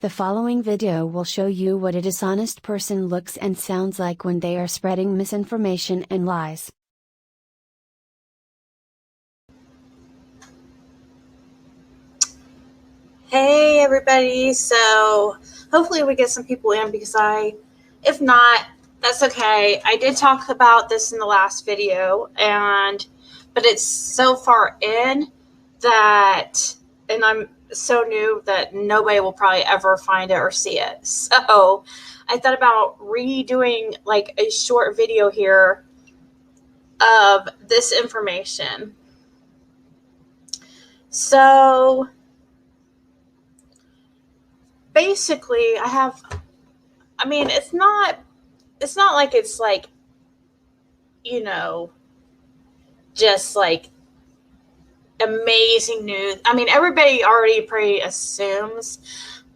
The following video will show you what a dishonest person looks and sounds like when they are spreading misinformation and lies. Hey everybody, so hopefully we get some people in because if not, that's okay. I did talk about this in the last video, but it's so far in and I'm so new that nobody will probably ever find it or see it. So I thought about redoing like a short video here of this information. So basically it's not like it's like, just like amazing news. I mean, everybody already pretty assumes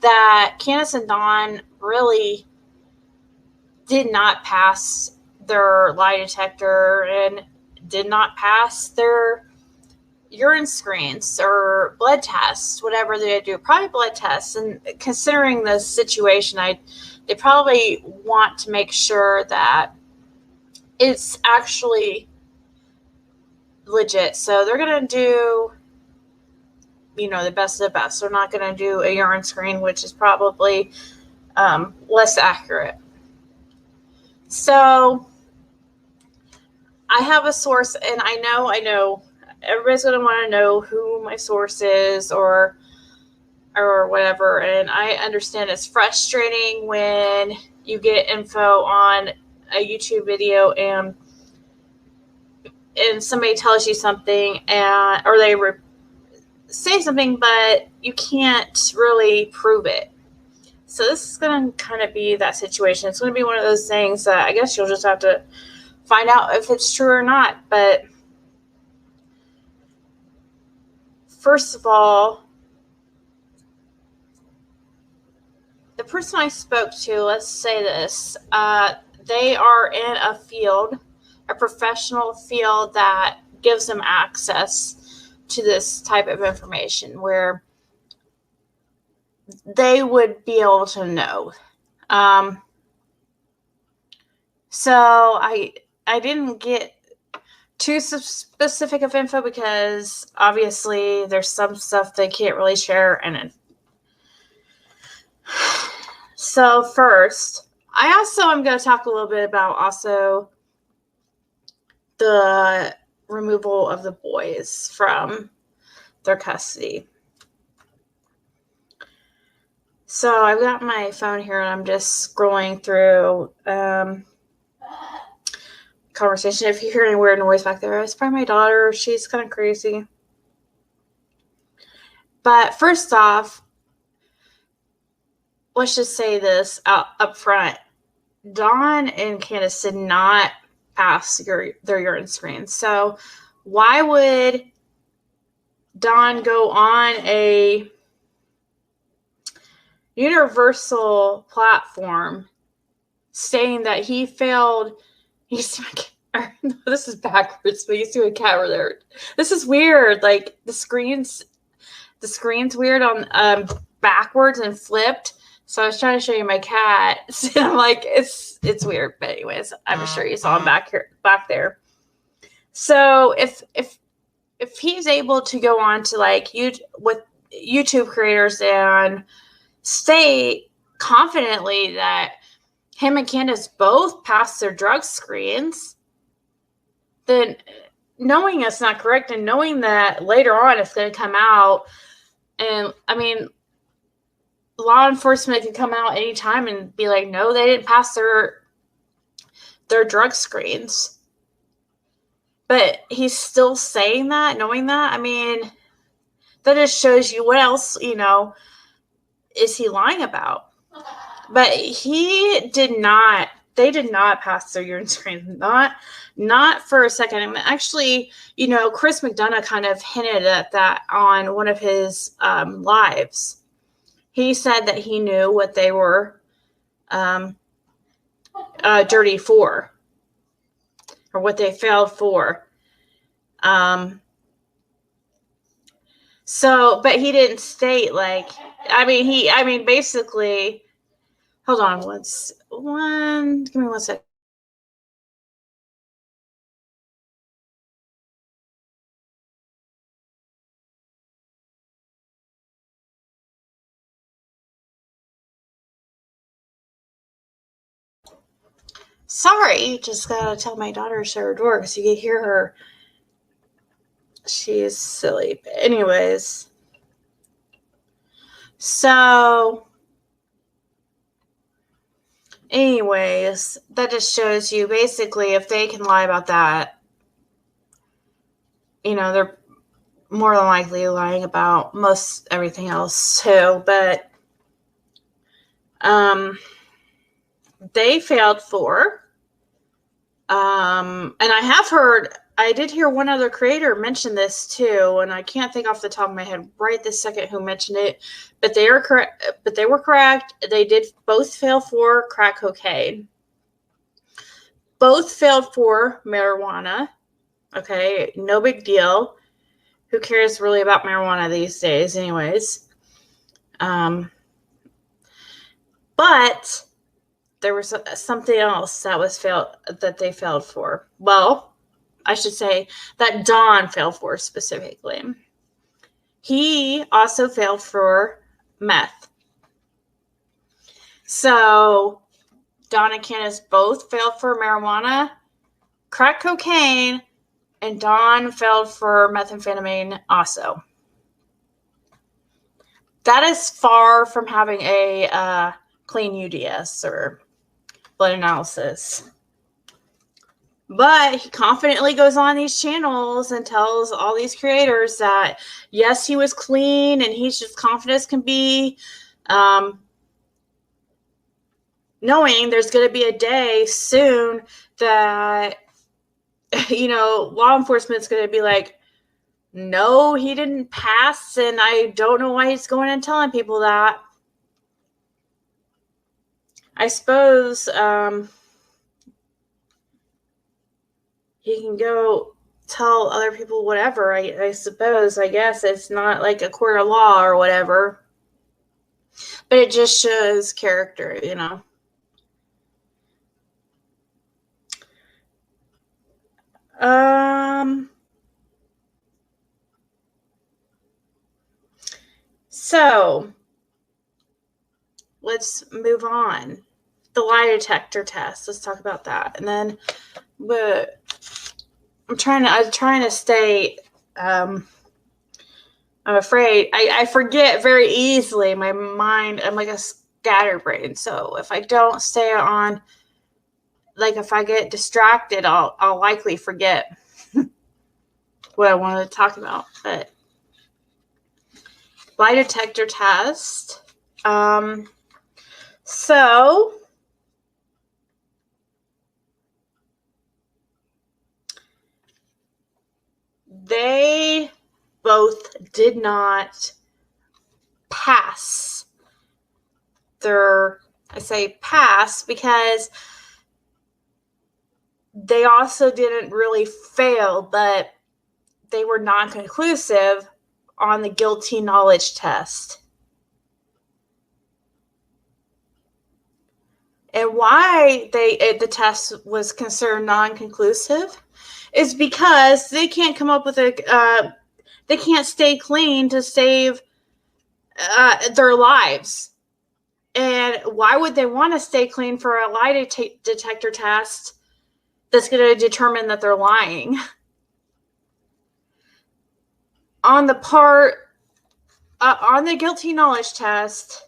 that Candace and Dawn really did not pass their lie detector and did not pass their urine screens or blood tests, whatever they do, probably blood tests. And considering the situation, they probably want to make sure that it's actually legit. So they're going to do, the best of the best. They're not going to do a urine screen, which is probably less accurate. So I have a source, and I know everybody's going to want to know who my source is or whatever. And I understand it's frustrating when you get info on a YouTube video and somebody tells you something or they say something, but you can't really prove it. So this is going to kind of be that situation. It's going to be one of those things that I guess you'll just have to find out if it's true or not. But first of all, the person I spoke to, let's say this, they are in a professional field that gives them access to this type of information where they would be able to know. So I didn't get too specific of info because obviously there's some stuff they can't really share. So first, I'm going to talk a little bit about also the removal of the boys from their custody. So I've got my phone here and I'm just scrolling through conversation. If you hear any weird noise back there, it's probably my daughter. She's kind of crazy. But first off, let's just say this up front. Dawn and Candace did not pass their urine screens. So why would Dawn go on a universal platform saying that he failed? This is backwards, but he's doing cat alert. This is weird. Like the screen's weird on backwards and flipped. So I was trying to show you my cat. And I'm like, it's weird. But anyways, I'm sure you saw him back there. So if he's able to go on to like with YouTube creators and state confidently that him and Candace both passed their drug screens, then knowing it's not correct and knowing that later on it's going to come out, and I mean, law enforcement can come out anytime and be like, no, they didn't pass their drug screens. But he's still saying that, knowing that. I mean, that just shows you what else, is he lying about? But they did not pass their urine screens. Not for a second. I mean, actually, Chris McDonough kind of hinted at that on one of his lives. He said that he knew what they were dirty for, or what they failed for. So, but he didn't state like, basically, hold on, give me 1 second. Sorry, just gotta tell my daughter to shut her door because you can hear her. She is silly. But anyways, that just shows you basically if they can lie about that, they're more than likely lying about most everything else too. But they failed for. And I did hear one other creator mention this too, and I can't think off the top of my head right this second who mentioned it, but they were correct. They did both fail for crack cocaine. Both failed for marijuana. Okay, no big deal. Who cares really about marijuana these days anyways? But there was something else that they failed for. Well, I should say that Don failed for specifically. He also failed for meth. So Don and Candace both failed for marijuana, crack cocaine, and Don failed for methamphetamine also. That is far from having a clean UDS or blood analysis. But he confidently goes on these channels and tells all these creators that, yes, he was clean and he's just confident as can be, knowing there's going to be a day soon that, law enforcement's going to be like, no, he didn't pass, and I don't know why he's going and telling people that. I suppose he can go tell other people whatever, I suppose. I guess it's not like a court of law or whatever. But it just shows character, So let's move on. The lie detector test. Let's talk about that. And then I'm trying to stay, I'm afraid I forget very easily. My mind, I'm like a scatterbrain. So if I don't stay on, like if I get distracted, I'll likely forget what I wanted to talk about. But lie detector test. So they both did not pass I say pass because they also didn't really fail, but they were non-conclusive on the guilty knowledge test. And why the test was considered non-conclusive is because they can't come up with they can't stay clean to save their lives. And why would they want to stay clean for a lie detector test that's going to determine that they're lying? On the guilty knowledge test,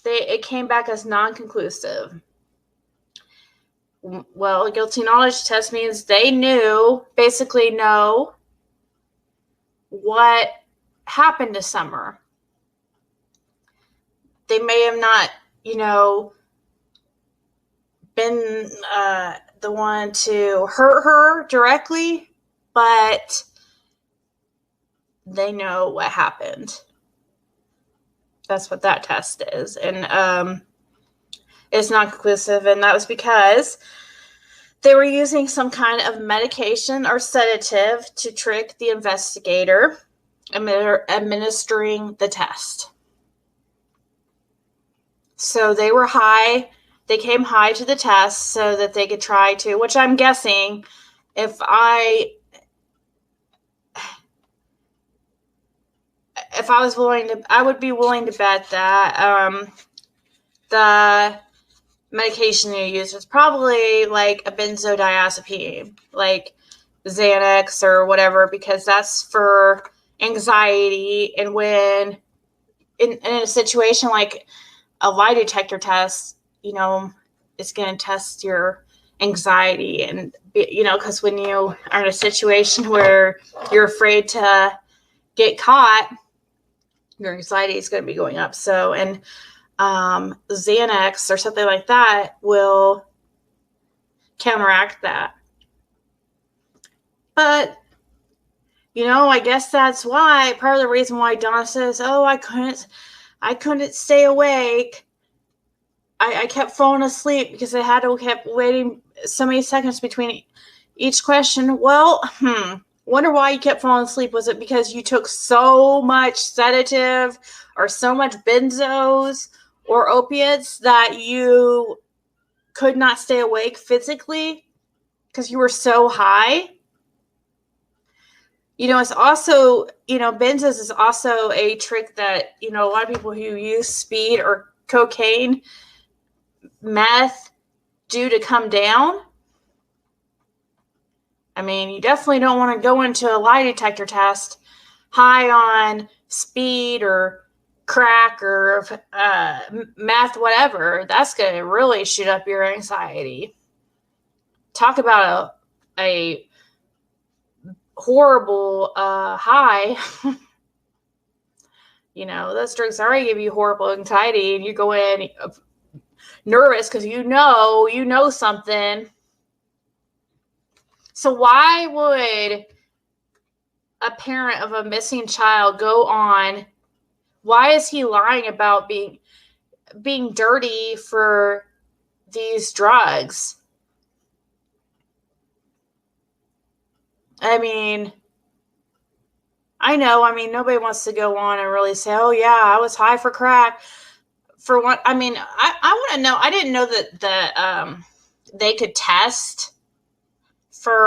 it came back as non-conclusive. Well, a guilty knowledge test means they basically know what happened to Summer. They may have not, been the one to hurt her directly, but they know what happened. That's what that test is. And it's not conclusive, and that was because they were using some kind of medication or sedative to trick the investigator administering the test. So they were high. They came high to the test so that they could try to, which I'm guessing if I was willing to, I would be willing to bet that the medication you use was probably like a benzodiazepine, like Xanax or whatever, because that's for anxiety. And when in a situation like a lie detector test, you know, it's going to test your anxiety. And, you know, because when you are in a situation where you're afraid to get caught, your anxiety is going to be going up. So, and Xanax or something like that will counteract that. But, you know, I guess that's why, part of the reason why Donna says, oh, I couldn't stay awake. I kept falling asleep because I had to keep waiting so many seconds between each question. Well, wonder why you kept falling asleep. Was it because you took so much sedative or so much benzos or opiates that you could not stay awake physically because you were so high? You know, it's also, you know, benzos is also a trick that, you know, a lot of people who use speed or cocaine, meth, do to come down. I mean, you definitely don't want to go into a lie detector test high on speed or crack or meth, whatever. That's going to really shoot up your anxiety. Talk about a horrible high. You know, those drugs already give you horrible anxiety, and you go in nervous because you know something. So why would a parent of a missing child go on? Why is he lying about being dirty for these drugs? I mean, I know. I mean, nobody wants to go on and really say, oh, yeah, I was high for crack. For what? I mean, I want to know. I didn't know that they could test for